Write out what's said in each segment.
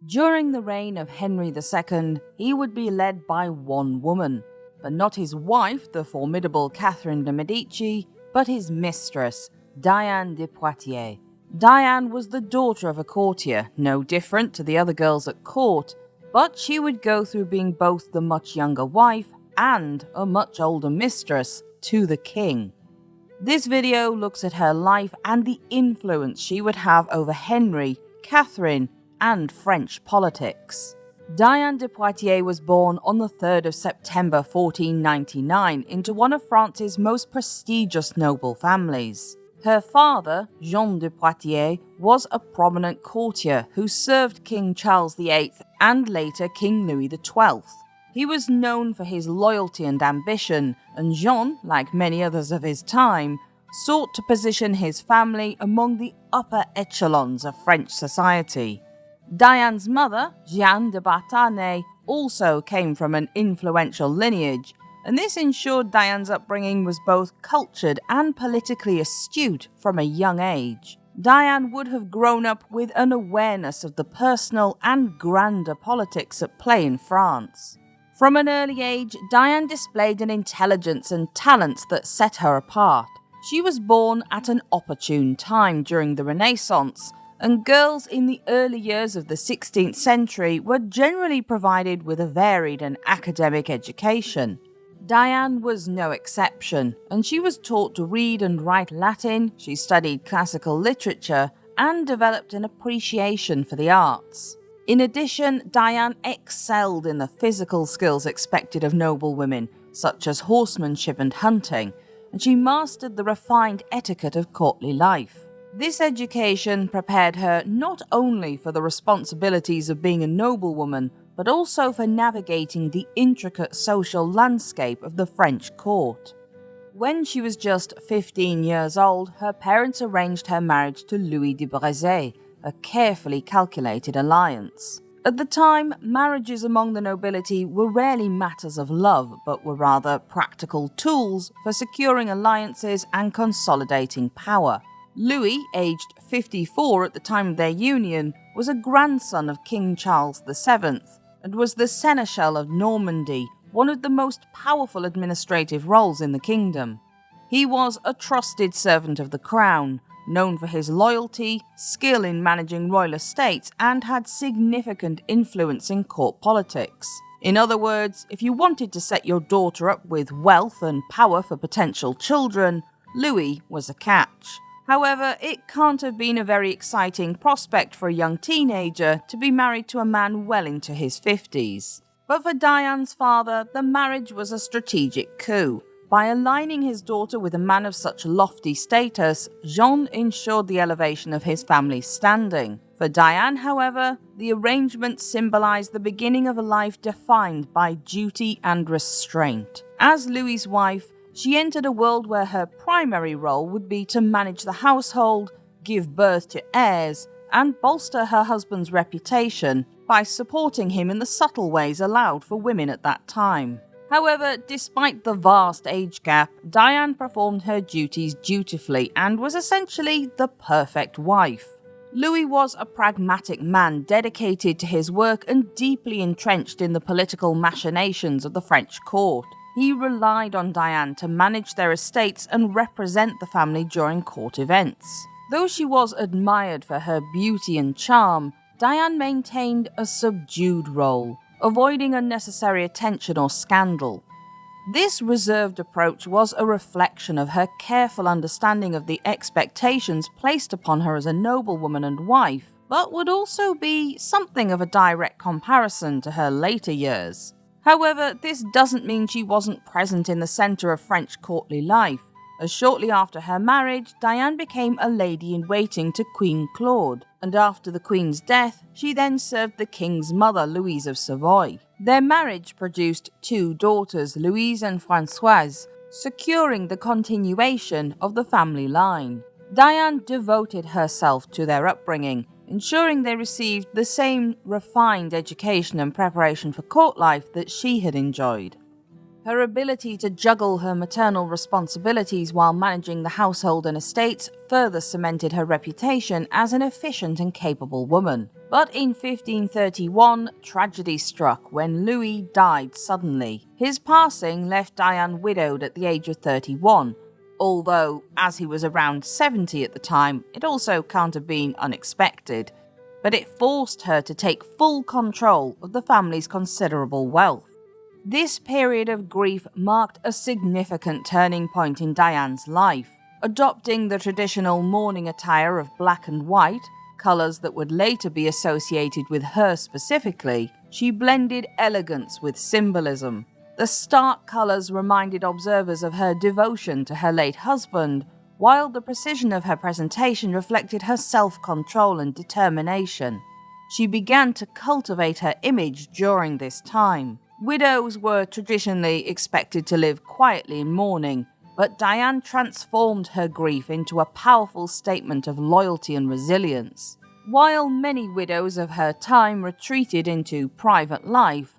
During the reign of Henry II, he would be led by one woman, but not his wife, the formidable Catherine de Medici, but his mistress, Diane de Poitiers. Diane was the daughter of a courtier, no different to the other girls at court, but she would go through being both the much younger wife and a much older mistress to the king. This video looks at her life and the influence she would have over Henry, Catherine, and French politics. Diane de Poitiers was born on the 3rd of September 1499 into one of France's most prestigious noble families. Her father, Jean de Poitiers, was a prominent courtier who served King Charles VIII and later King Louis XII. He was known for his loyalty and ambition, and Jean, like many others of his time, sought to position his family among the upper echelons of French society. Diane's mother, Jeanne de Beauharnais, also came from an influential lineage, and this ensured Diane's upbringing was both cultured and politically astute from a young age. Diane would have grown up with an awareness of the personal and grander politics at play in France. From an early age, Diane displayed an intelligence and talents that set her apart. She was born at an opportune time during the Renaissance, and girls in the early years of the 16th century were generally provided with a varied and academic education. Diane was no exception, and she was taught to read and write Latin, she studied classical literature, and developed an appreciation for the arts. In addition, Diane excelled in the physical skills expected of noble women, such as horsemanship and hunting, and she mastered the refined etiquette of courtly life. This education prepared her not only for the responsibilities of being a noblewoman, but also for navigating the intricate social landscape of the French court. When she was just 15 years old, her parents arranged her marriage to Louis de Breze, a carefully calculated alliance. At the time, marriages among the nobility were rarely matters of love, but were rather practical tools for securing alliances and consolidating power. Louis, aged 54 at the time of their union, was a grandson of King Charles VII and was the Seneschal of Normandy, one of the most powerful administrative roles in the kingdom. He was a trusted servant of the crown, known for his loyalty, skill in managing royal estates, and had significant influence in court politics. In other words, if you wanted to set your daughter up with wealth and power for potential children, Louis was a catch. However, it can't have been a very exciting prospect for a young teenager to be married to a man well into his 50s. But for Diane's father, the marriage was a strategic coup. By aligning his daughter with a man of such lofty status, Jean ensured the elevation of his family's standing. For Diane, however, the arrangement symbolized the beginning of a life defined by duty and restraint. As Louis's wife, she entered a world where her primary role would be to manage the household, give birth to heirs, and bolster her husband's reputation by supporting him in the subtle ways allowed for women at that time. However, despite the vast age gap, Diane performed her duties dutifully and was essentially the perfect wife. Louis was a pragmatic man dedicated to his work and deeply entrenched in the political machinations of the French court. He relied on Diane to manage their estates and represent the family during court events. Though she was admired for her beauty and charm, Diane maintained a subdued role, avoiding unnecessary attention or scandal. This reserved approach was a reflection of her careful understanding of the expectations placed upon her as a noblewoman and wife, but would also be something of a direct comparison to her later years. However, this doesn't mean she wasn't present in the centre of French courtly life, as shortly after her marriage, Diane became a lady-in-waiting to Queen Claude, and after the Queen's death, she then served the King's mother, Louise of Savoy. Their marriage produced two daughters, Louise and Françoise, securing the continuation of the family line. Diane devoted herself to their upbringing, ensuring they received the same refined education and preparation for court life that she had enjoyed. Her ability to juggle her maternal responsibilities while managing the household and estates further cemented her reputation as an efficient and capable woman. But in 1531, tragedy struck when Louis died suddenly. His passing left Diane widowed at the age of 31, although, as he was around 70 at the time, it also can't have been unexpected. But it forced her to take full control of the family's considerable wealth. This period of grief marked a significant turning point in Diane's life. Adopting the traditional mourning attire of black and white, colours that would later be associated with her specifically, she blended elegance with symbolism. The stark colours reminded observers of her devotion to her late husband, while the precision of her presentation reflected her self-control and determination. She began to cultivate her image during this time. Widows were traditionally expected to live quietly in mourning, but Diane transformed her grief into a powerful statement of loyalty and resilience. While many widows of her time retreated into private life,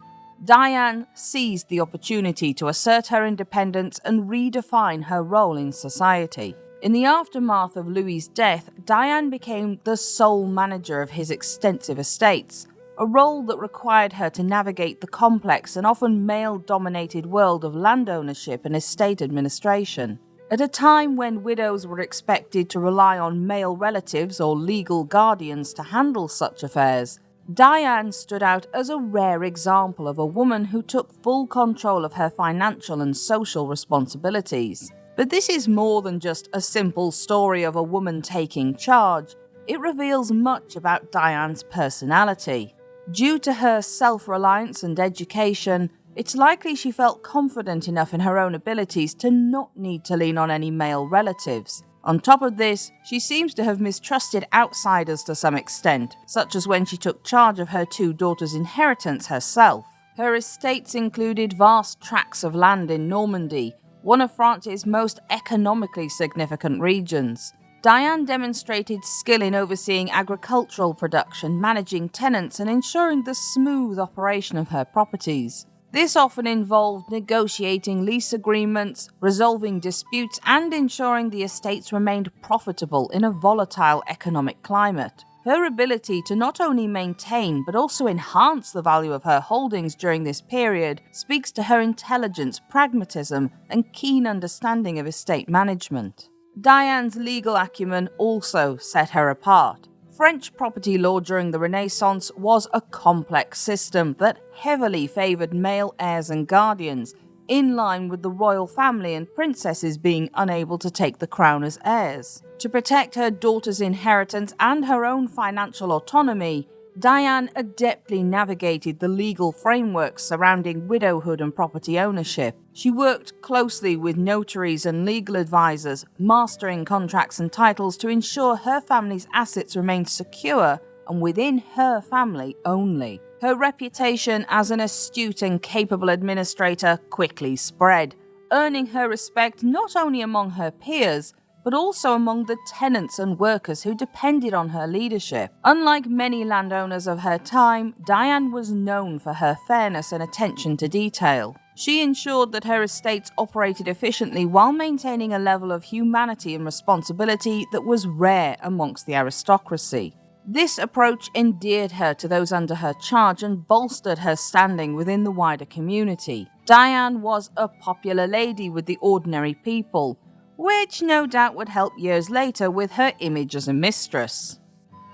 Diane seized the opportunity to assert her independence and redefine her role in society. In the aftermath of Louis's death, Diane became the sole manager of his extensive estates, a role that required her to navigate the complex and often male-dominated world of land ownership and estate administration. At a time when widows were expected to rely on male relatives or legal guardians to handle such affairs, Diane stood out as a rare example of a woman who took full control of her financial and social responsibilities. But this is more than just a simple story of a woman taking charge. It reveals much about Diane's personality. Due to her self-reliance and education, it's likely she felt confident enough in her own abilities to not need to lean on any male relatives. On top of this, she seems to have mistrusted outsiders to some extent, such as when she took charge of her two daughters' inheritance herself. Her estates included vast tracts of land in Normandy, one of France's most economically significant regions. Diane demonstrated skill in overseeing agricultural production, managing tenants, and ensuring the smooth operation of her properties. This often involved negotiating lease agreements, resolving disputes, and ensuring the estates remained profitable in a volatile economic climate. Her ability to not only maintain but also enhance the value of her holdings during this period speaks to her intelligence, pragmatism, and keen understanding of estate management. Diane's legal acumen also set her apart. French property law during the Renaissance was a complex system that heavily favoured male heirs and guardians, in line with the royal family and princesses being unable to take the crown as heirs. To protect her daughter's inheritance and her own financial autonomy, Diane adeptly navigated the legal frameworks surrounding widowhood and property ownership. She worked closely with notaries and legal advisors, mastering contracts and titles to ensure her family's assets remained secure and within her family only. Her reputation as an astute and capable administrator quickly spread, earning her respect not only among her peers, but also among the tenants and workers who depended on her leadership. Unlike many landowners of her time, Diane was known for her fairness and attention to detail. She ensured that her estates operated efficiently while maintaining a level of humanity and responsibility that was rare amongst the aristocracy. This approach endeared her to those under her charge and bolstered her standing within the wider community. Diane was a popular lady with the ordinary people, which no doubt would help years later with her image as a mistress.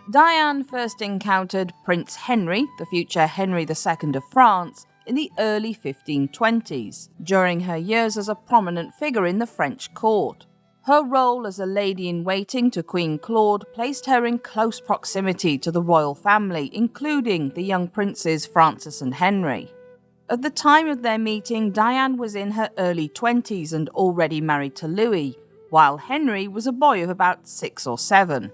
Diane first encountered Prince Henry, the future Henry II of France, in the early 1520s, during her years as a prominent figure in the French court. Her role as a lady-in-waiting to Queen Claude placed her in close proximity to the royal family, including the young princes Francis and Henry. At the time of their meeting, Diane was in her early 20s and already married to Louis, while Henry was a boy of about 6 or 7.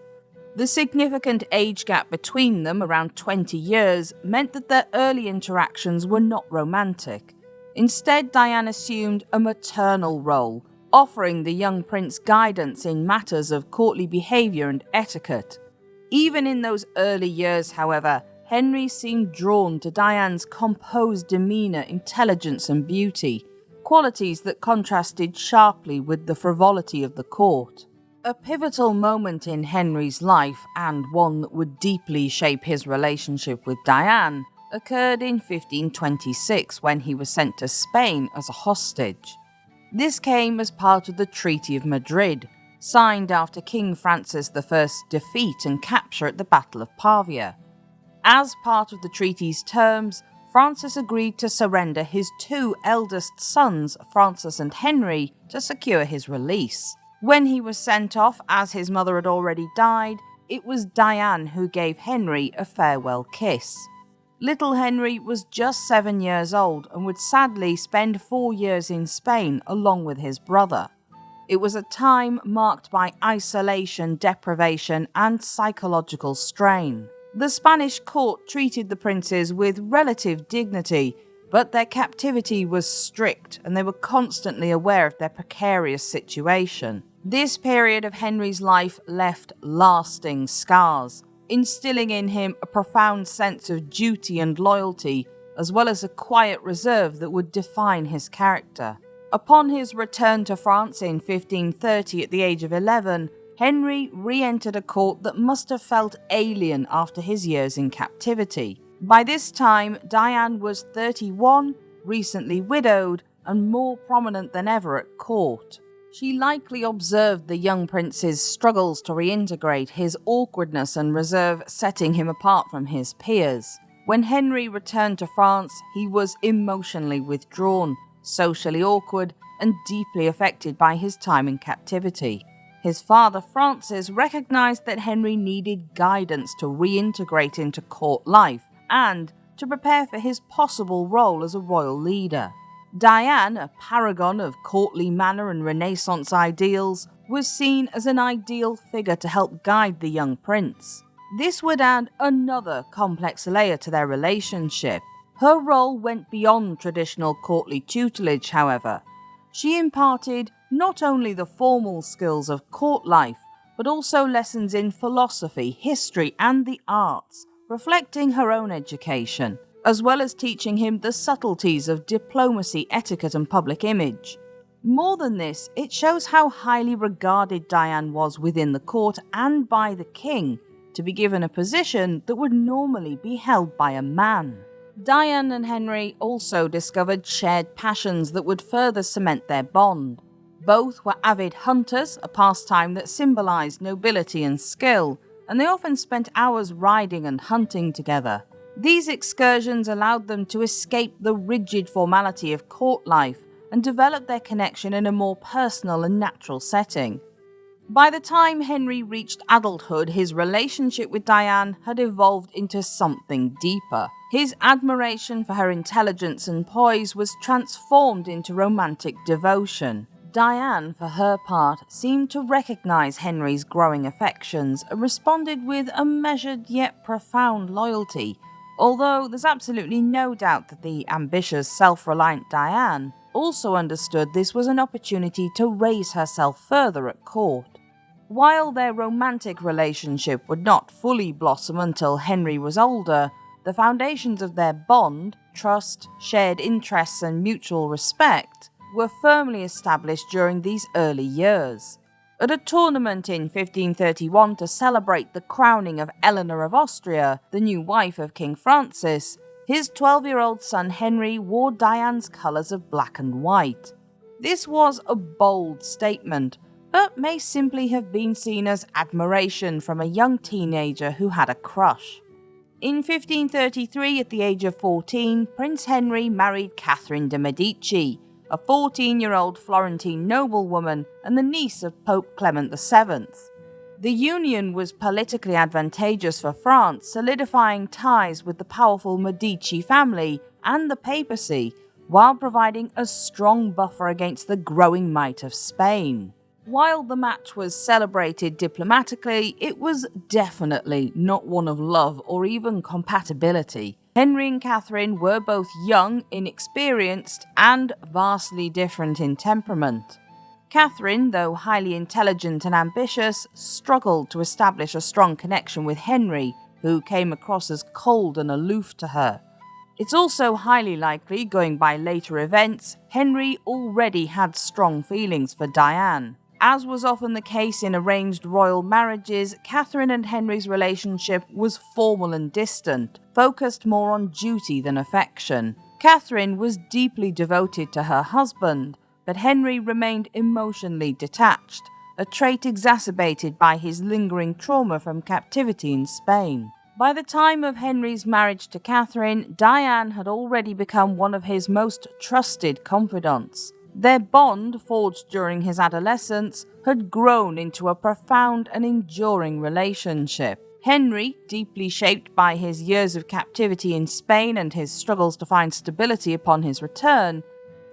The significant age gap between them, around 20 years, meant that their early interactions were not romantic. Instead, Diane assumed a maternal role, offering the young prince guidance in matters of courtly behaviour and etiquette. Even in those early years, however, Henry seemed drawn to Diane's composed demeanour, intelligence and beauty, qualities that contrasted sharply with the frivolity of the court. A pivotal moment in Henry's life, and one that would deeply shape his relationship with Diane, occurred in 1526 when he was sent to Spain as a hostage. This came as part of the Treaty of Madrid, signed after King Francis I's defeat and capture at the Battle of Pavia. As part of the treaty's terms, Francis agreed to surrender his two eldest sons, Francis and Henry, to secure his release. When he was sent off, as his mother had already died, it was Diane who gave Henry a farewell kiss. Little Henry was just 7 years old and would sadly spend 4 years in Spain along with his brother. It was a time marked by isolation, deprivation, and psychological strain. The Spanish court treated the princes with relative dignity, but their captivity was strict and they were constantly aware of their precarious situation. This period of Henry's life left lasting scars, instilling in him a profound sense of duty and loyalty, as well as a quiet reserve that would define his character. Upon his return to France in 1530 at the age of 11, Henry re-entered a court that must have felt alien after his years in captivity. By this time, Diane was 31, recently widowed, and more prominent than ever at court. She likely observed the young prince's struggles to reintegrate, his awkwardness and reserve setting him apart from his peers. When Henry returned to France, he was emotionally withdrawn, socially awkward, and deeply affected by his time in captivity. His father Francis recognized that Henry needed guidance to reintegrate into court life and to prepare for his possible role as a royal leader. Diane, a paragon of courtly manner and Renaissance ideals, was seen as an ideal figure to help guide the young prince. This would add another complex layer to their relationship. Her role went beyond traditional courtly tutelage, however. She imparted not only the formal skills of court life, but also lessons in philosophy, history, and the arts, reflecting her own education, as well as teaching him the subtleties of diplomacy, etiquette, and public image. More than this, it shows how highly regarded Diane was within the court and by the king, to be given a position that would normally be held by a man. Diane and Henry also discovered shared passions that would further cement their bond. Both were avid hunters, a pastime that symbolized nobility and skill, and they often spent hours riding and hunting together. These excursions allowed them to escape the rigid formality of court life and develop their connection in a more personal and natural setting. By the time Henry reached adulthood, his relationship with Diane had evolved into something deeper. His admiration for her intelligence and poise was transformed into romantic devotion. Diane, for her part, seemed to recognize Henry's growing affections and responded with a measured yet profound loyalty, although there's absolutely no doubt that the ambitious, self-reliant Diane also understood this was an opportunity to raise herself further at court. While their romantic relationship would not fully blossom until Henry was older, the foundations of their bond, trust, shared interests, and mutual respect were firmly established during these early years. At a tournament in 1531 to celebrate the crowning of Eleanor of Austria, the new wife of King Francis, his 12-year-old son Henry wore Diane's colours of black and white. This was a bold statement, but may simply have been seen as admiration from a young teenager who had a crush. In 1533, at the age of 14, Prince Henry married Catherine de Medici, a 14-year-old Florentine noblewoman and the niece of Pope Clement VII. The union was politically advantageous for France, solidifying ties with the powerful Medici family and the papacy, while providing a strong buffer against the growing might of Spain. While the match was celebrated diplomatically, it was definitely not one of love or even compatibility. Henry and Catherine were both young, inexperienced, and vastly different in temperament. Catherine, though highly intelligent and ambitious, struggled to establish a strong connection with Henry, who came across as cold and aloof to her. It's also highly likely, going by later events, Henry already had strong feelings for Diane. As was often the case in arranged royal marriages, Catherine and Henry's relationship was formal and distant, focused more on duty than affection. Catherine was deeply devoted to her husband, but Henry remained emotionally detached, a trait exacerbated by his lingering trauma from captivity in Spain. By the time of Henry's marriage to Catherine, Diane had already become one of his most trusted confidants. Their bond, forged during his adolescence, had grown into a profound and enduring relationship. Henry, deeply shaped by his years of captivity in Spain and his struggles to find stability upon his return,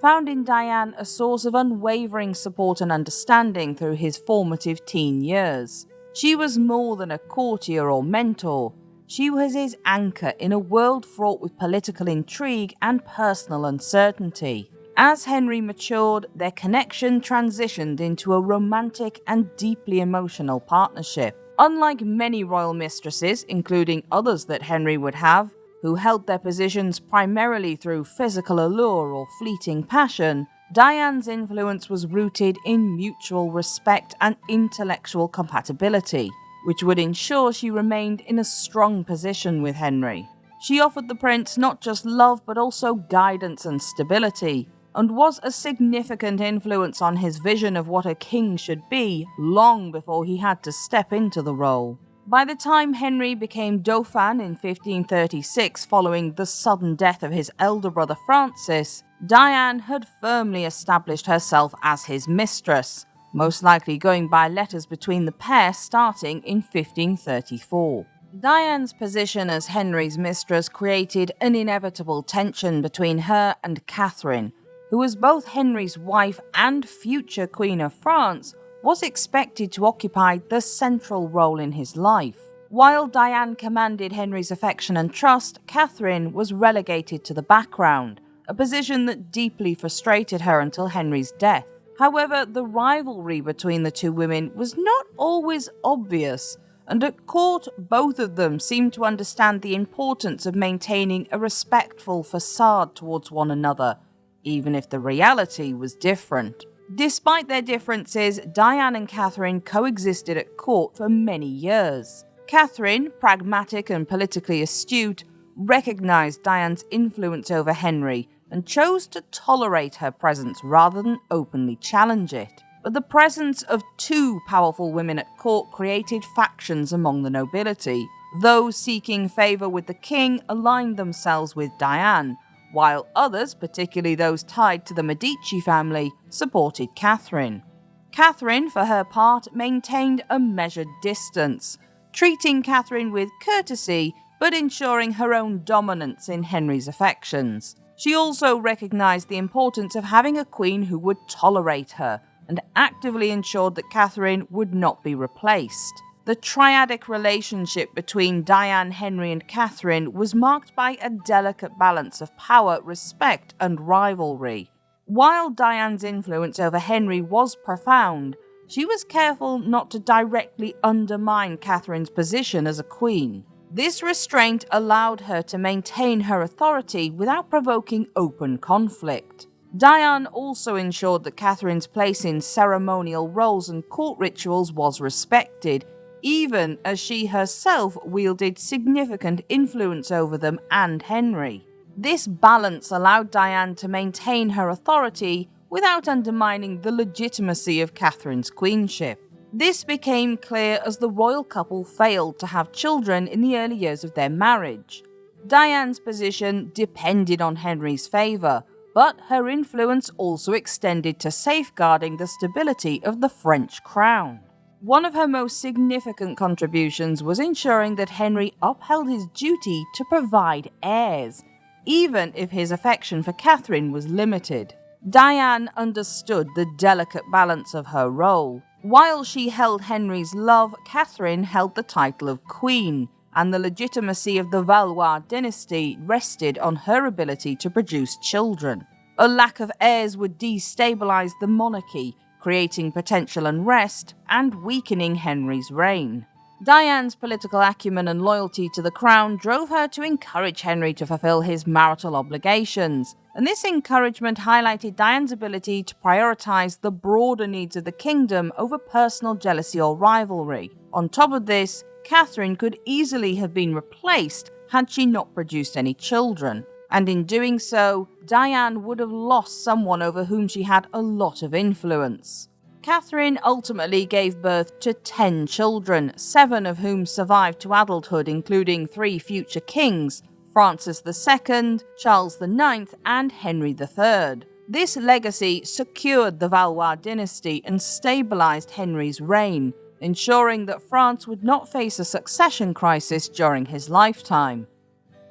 found in Diane a source of unwavering support and understanding through his formative teen years. She was more than a courtier or mentor. She was his anchor in a world fraught with political intrigue and personal uncertainty. As Henry matured, their connection transitioned into a romantic and deeply emotional partnership. Unlike many royal mistresses, including others that Henry would have, who held their positions primarily through physical allure or fleeting passion, Diane's influence was rooted in mutual respect and intellectual compatibility, which would ensure she remained in a strong position with Henry. She offered the prince not just love but also guidance and stability, and was a significant influence on his vision of what a king should be long before he had to step into the role. By the time Henry became Dauphin in 1536 following the sudden death of his elder brother Francis, Diane had firmly established herself as his mistress, most likely going by letters between the pair starting in 1534. Diane's position as Henry's mistress created an inevitable tension between her and Catherine, who was both Henry's wife and future Queen of France, was expected to occupy the central role in his life. While Diane commanded Henry's affection and trust, Catherine was relegated to the background, a position that deeply frustrated her until Henry's death. However, the rivalry between the two women was not always obvious, and at court both of them seemed to understand the importance of maintaining a respectful facade towards one another, even if the reality was different. Despite their differences, Diane and Catherine coexisted at court for many years. Catherine, pragmatic and politically astute, recognized Diane's influence over Henry and chose to tolerate her presence rather than openly challenge it. But the presence of two powerful women at court created factions among the nobility. Those seeking favor with the king aligned themselves with Diane, while others, particularly those tied to the Medici family, supported Catherine. Catherine, for her part, maintained a measured distance, treating Catherine with courtesy but ensuring her own dominance in Henry's affections. She also recognized the importance of having a queen who would tolerate her, and actively ensured that Catherine would not be replaced. The triadic relationship between Diane, Henry, and Catherine was marked by a delicate balance of power, respect, and rivalry. While Diane's influence over Henry was profound, she was careful not to directly undermine Catherine's position as a queen. This restraint allowed her to maintain her authority without provoking open conflict. Diane also ensured that Catherine's place in ceremonial roles and court rituals was respected, even as she herself wielded significant influence over them and Henry. This balance allowed Diane to maintain her authority without undermining the legitimacy of Catherine's queenship. This became clear as the royal couple failed to have children in the early years of their marriage. Diane's position depended on Henry's favour, but her influence also extended to safeguarding the stability of the French crown. One of her most significant contributions was ensuring that Henry upheld his duty to provide heirs, even if his affection for Catherine was limited. Diane understood the delicate balance of her role. While she held Henry's love, Catherine held the title of Queen, and the legitimacy of the Valois dynasty rested on her ability to produce children. A lack of heirs would destabilize the monarchy, creating potential unrest and weakening Henry's reign. Diane's political acumen and loyalty to the crown drove her to encourage Henry to fulfill his marital obligations, and this encouragement highlighted Diane's ability to prioritise the broader needs of the kingdom over personal jealousy or rivalry. On top of this, Catherine could easily have been replaced had she not produced any children, and in doing so, Diane would have lost someone over whom she had a lot of influence. Catherine ultimately gave birth to 10 children, 7 of whom survived to adulthood, including 3 future kings, Francis II, Charles IX, and Henry III. This legacy secured the Valois dynasty and stabilised Henry's reign, ensuring that France would not face a succession crisis during his lifetime.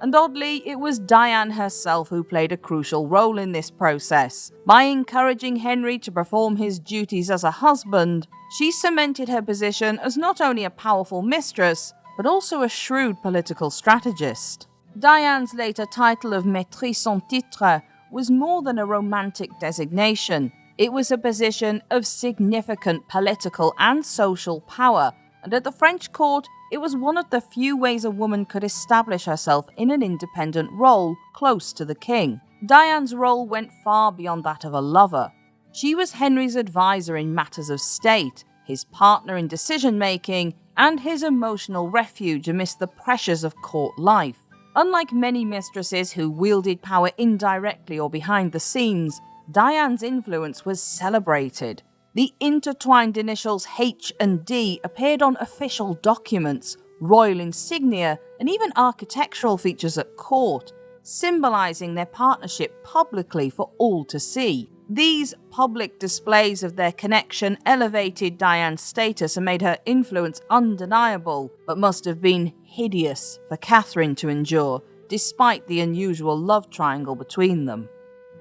And oddly, it was Diane herself who played a crucial role in this process. By encouraging Henry to perform his duties as a husband, she cemented her position as not only a powerful mistress, but also a shrewd political strategist. Diane's later title of Maîtresse en titre was more than a romantic designation. It was a position of significant political and social power, and at the French court, it was one of the few ways a woman could establish herself in an independent role close to the king. Diane's role went far beyond that of a lover. She was Henry's advisor in matters of state, his partner in decision-making, and his emotional refuge amidst the pressures of court life. Unlike many mistresses who wielded power indirectly or behind the scenes, Diane's influence was celebrated. The intertwined initials H and D appeared on official documents, royal insignia, and even architectural features at court, symbolising their partnership publicly for all to see. These public displays of their connection elevated Diane's status and made her influence undeniable, but must have been hideous for Catherine to endure, despite the unusual love triangle between them.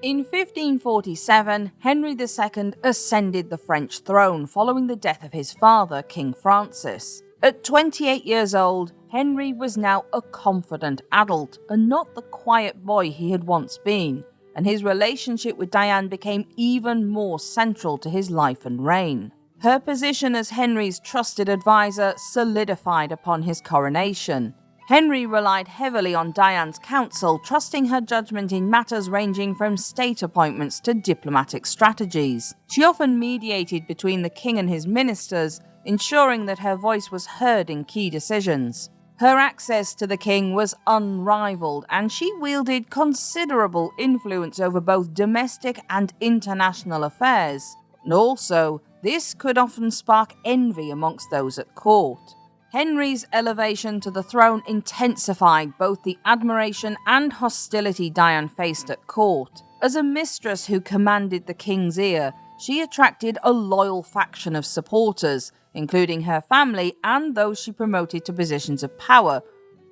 In 1547, Henry II ascended the French throne following the death of his father, King Francis. At 28 years old, Henry was now a confident adult and not the quiet boy he had once been, and his relationship with Diane became even more central to his life and reign. Her position as Henry's trusted advisor solidified upon his coronation. Henry relied heavily on Diane's counsel, trusting her judgment in matters ranging from state appointments to diplomatic strategies. She often mediated between the king and his ministers, ensuring that her voice was heard in key decisions. Her access to the king was unrivaled, and she wielded considerable influence over both domestic and international affairs. And also, this could often spark envy amongst those at court. Henry's elevation to the throne intensified both the admiration and hostility Diane faced at court. As a mistress who commanded the king's ear, she attracted a loyal faction of supporters, including her family and those she promoted to positions of power.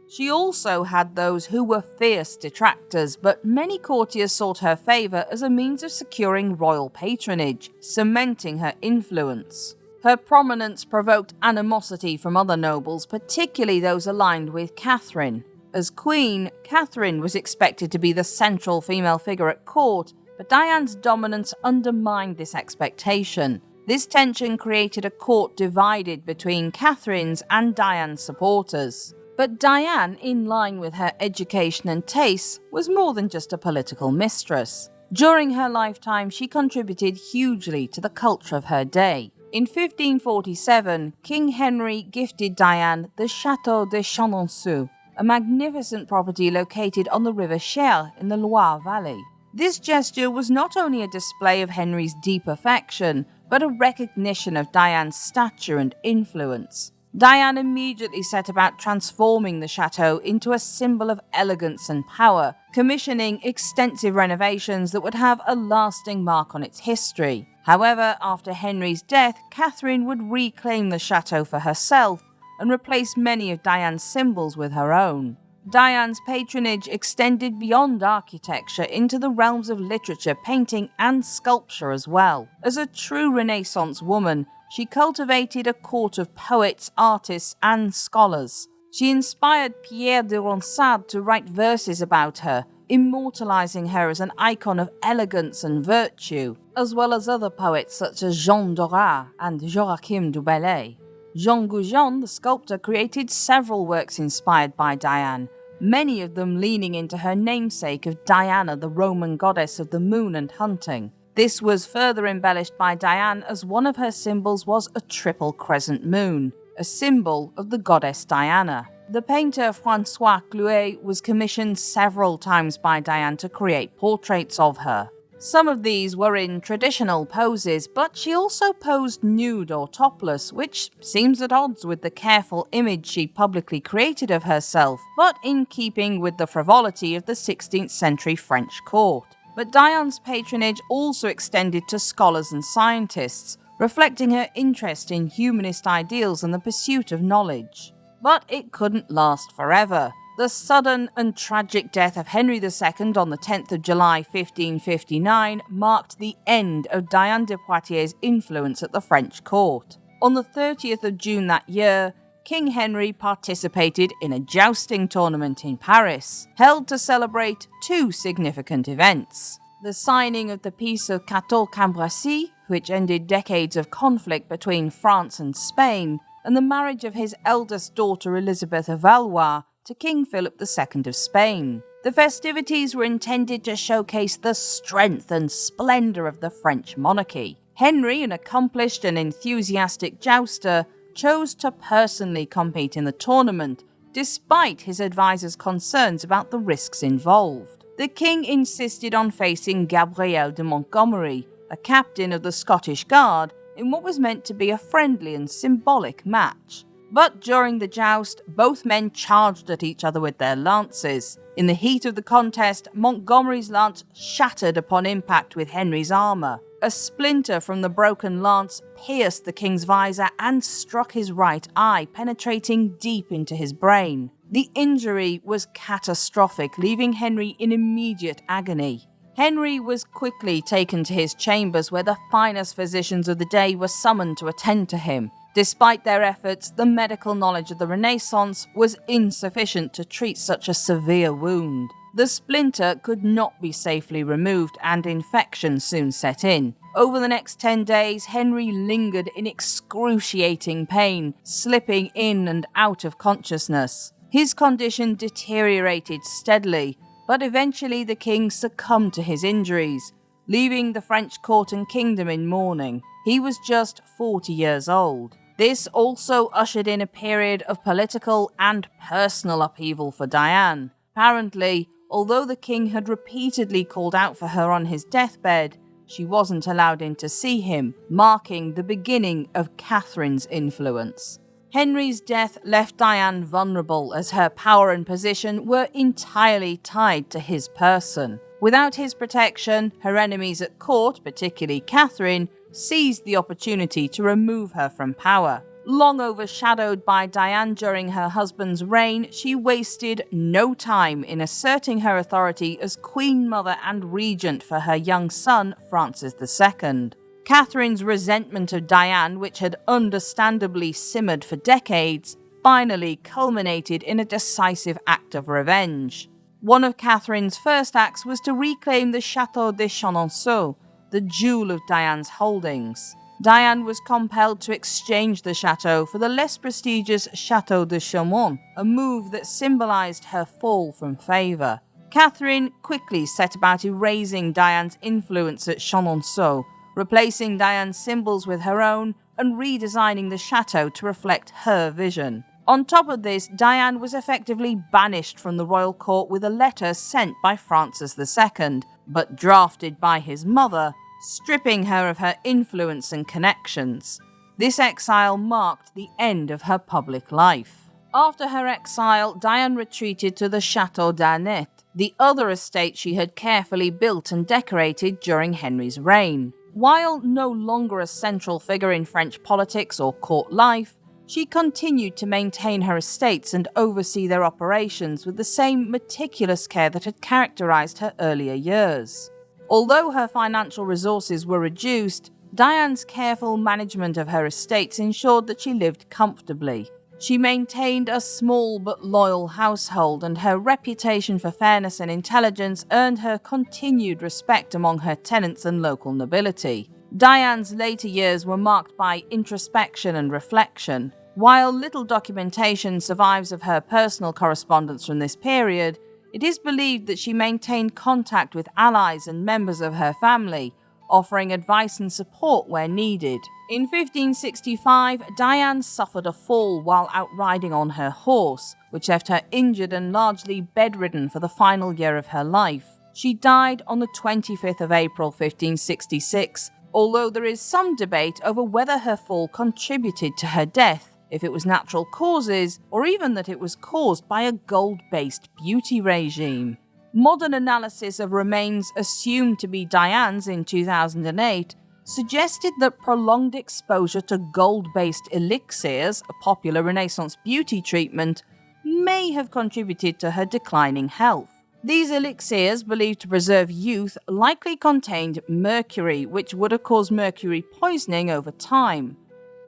She also had those who were fierce detractors, but many courtiers sought her favour as a means of securing royal patronage, cementing her influence. Her prominence provoked animosity from other nobles, particularly those aligned with Catherine. As queen, Catherine was expected to be the central female figure at court, but Diane's dominance undermined this expectation. This tension created a court divided between Catherine's and Diane's supporters. But Diane, in line with her education and tastes, was more than just a political mistress. During her lifetime, she contributed hugely to the culture of her day. In 1547, King Henry gifted Diane the Château de Chenonceau, a magnificent property located on the river Cher in the Loire Valley. This gesture was not only a display of Henry's deep affection, but a recognition of Diane's stature and influence. Diane immediately set about transforming the chateau into a symbol of elegance and power, commissioning extensive renovations that would have a lasting mark on its history. However, after Henry's death, Catherine would reclaim the chateau for herself and replace many of Diane's symbols with her own. Diane's patronage extended beyond architecture into the realms of literature, painting, and sculpture as well. As a true Renaissance woman, she cultivated a court of poets, artists, and scholars. She inspired Pierre de Ronsard to write verses about her, immortalizing her as an icon of elegance and virtue, as well as other poets such as Jean Dorat and Joachim du Bellay. Jean Goujon, the sculptor, created several works inspired by Diane, many of them leaning into her namesake of Diana, the Roman goddess of the moon and hunting. This was further embellished by Diane as one of her symbols was a triple crescent moon, a symbol of the goddess Diana. The painter François Clouet was commissioned several times by Diane to create portraits of her. Some of these were in traditional poses, but she also posed nude or topless, which seems at odds with the careful image she publicly created of herself, but in keeping with the frivolity of the 16th century French court. But Diane's patronage also extended to scholars and scientists, reflecting her interest in humanist ideals and the pursuit of knowledge. But it couldn't last forever. The sudden and tragic death of Henry II on the 10th of July 1559 marked the end of Diane de Poitiers' influence at the French court. On the 30th of June that year, King Henry participated in a jousting tournament in Paris, held to celebrate two significant events: the signing of the Peace of Cateau-Cambrésis, which ended decades of conflict between France and Spain, and the marriage of his eldest daughter Elizabeth of Valois to King Philip II of Spain. The festivities were intended to showcase the strength and splendour of the French monarchy. Henry, an accomplished and enthusiastic jouster, chose to personally compete in the tournament, despite his advisors' concerns about the risks involved. The king insisted on facing Gabriel de Montgomery, a captain of the Scottish Guard, in what was meant to be a friendly and symbolic match. But during the joust, both men charged at each other with their lances. In the heat of the contest, Montgomery's lance shattered upon impact with Henry's armour. A splinter from the broken lance pierced the king's visor and struck his right eye, penetrating deep into his brain. The injury was catastrophic, leaving Henry in immediate agony. Henry was quickly taken to his chambers, where the finest physicians of the day were summoned to attend to him. Despite their efforts, the medical knowledge of the Renaissance was insufficient to treat such a severe wound. The splinter could not be safely removed, and infection soon set in. Over the next 10 days, Henry lingered in excruciating pain, slipping in and out of consciousness. His condition deteriorated steadily, but eventually the king succumbed to his injuries, leaving the French court and kingdom in mourning. He was just 40 years old. This also ushered in a period of political and personal upheaval for Diane. Apparently, although the king had repeatedly called out for her on his deathbed, she wasn't allowed in to see him, marking the beginning of Catherine's influence. Henry's death left Diane vulnerable, as her power and position were entirely tied to his person. Without his protection, her enemies at court, particularly Catherine, seized the opportunity to remove her from power. Long overshadowed by Diane during her husband's reign, she wasted no time in asserting her authority as Queen Mother and Regent for her young son, Francis II. Catherine's resentment of Diane, which had understandably simmered for decades, finally culminated in a decisive act of revenge. One of Catherine's first acts was to reclaim the Château de Chenonceau, the jewel of Diane's holdings. Diane was compelled to exchange the chateau for the less prestigious Château de Chaumont, a move that symbolized her fall from favor. Catherine quickly set about erasing Diane's influence at Chenonceau, replacing Diane's symbols with her own and redesigning the chateau to reflect her vision. On top of this, Diane was effectively banished from the royal court with a letter sent by Francis II, but drafted by his mother, stripping her of her influence and connections. This exile marked the end of her public life. After her exile, Diane retreated to the Château d'Arnette, the other estate she had carefully built and decorated during Henry's reign. While no longer a central figure in French politics or court life, she continued to maintain her estates and oversee their operations with the same meticulous care that had characterized her earlier years. Although her financial resources were reduced, Diane's careful management of her estates ensured that she lived comfortably. She maintained a small but loyal household, and her reputation for fairness and intelligence earned her continued respect among her tenants and local nobility. Diane's later years were marked by introspection and reflection. While little documentation survives of her personal correspondence from this period, it is believed that she maintained contact with allies and members of her family, offering advice and support where needed. In 1565, Diane suffered a fall while out riding on her horse, which left her injured and largely bedridden for the final year of her life. She died on the 25th of April 1566, although there is some debate over whether her fall contributed to her death, if it was natural causes, or even that it was caused by a gold-based beauty regime. Modern analysis of remains assumed to be Diane's in 2008 suggested that prolonged exposure to gold-based elixirs, a popular Renaissance beauty treatment, may have contributed to her declining health. These elixirs, believed to preserve youth, likely contained mercury, which would have caused mercury poisoning over time.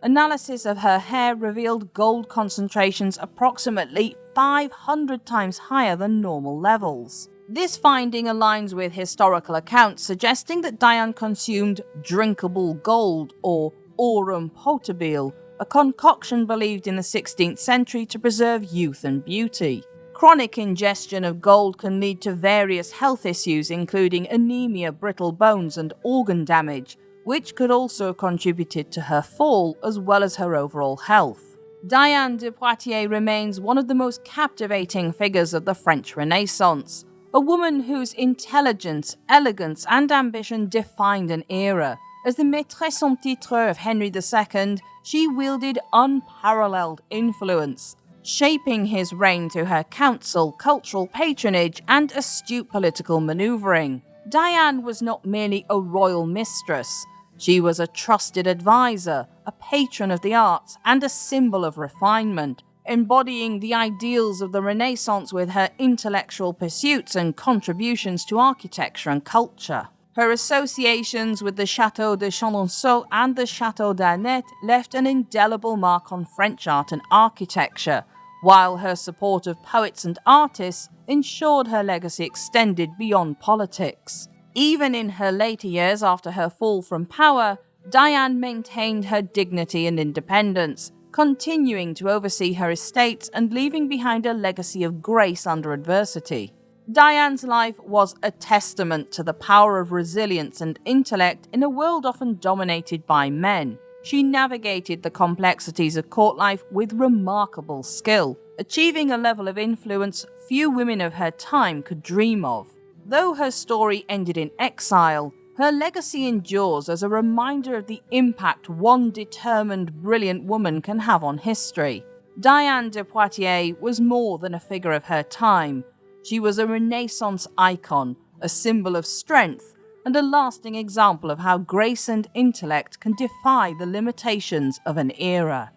Analysis of her hair revealed gold concentrations approximately 500 times higher than normal levels. This finding aligns with historical accounts suggesting that Diane consumed drinkable gold, or aurum potabile, a concoction believed in the 16th century to preserve youth and beauty. Chronic ingestion of gold can lead to various health issues, including anemia, brittle bones, and organ damage, which could also have contributed to her fall as well as her overall health. Diane de Poitiers remains one of the most captivating figures of the French Renaissance, a woman whose intelligence, elegance, and ambition defined an era. As the maîtresse en titre of Henry II, she wielded unparalleled influence, shaping his reign through her counsel, cultural patronage, and astute political manoeuvring. Diane was not merely a royal mistress. She was a trusted advisor, a patron of the arts, and a symbol of refinement, embodying the ideals of the Renaissance with her intellectual pursuits and contributions to architecture and culture. Her associations with the Château de Chenonceau and the Château d'Arnette left an indelible mark on French art and architecture, while her support of poets and artists ensured her legacy extended beyond politics. Even in her later years after her fall from power, Diane maintained her dignity and independence, continuing to oversee her estates and leaving behind a legacy of grace under adversity. Diane's life was a testament to the power of resilience and intellect in a world often dominated by men. She navigated the complexities of court life with remarkable skill, achieving a level of influence few women of her time could dream of. Though her story ended in exile, her legacy endures as a reminder of the impact one determined, brilliant woman can have on history. Diane de Poitiers was more than a figure of her time. She was a Renaissance icon, a symbol of strength, and a lasting example of how grace and intellect can defy the limitations of an era.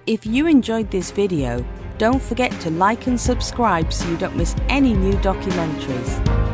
If you enjoyed this video, don't forget to like and subscribe so you don't miss any new documentaries.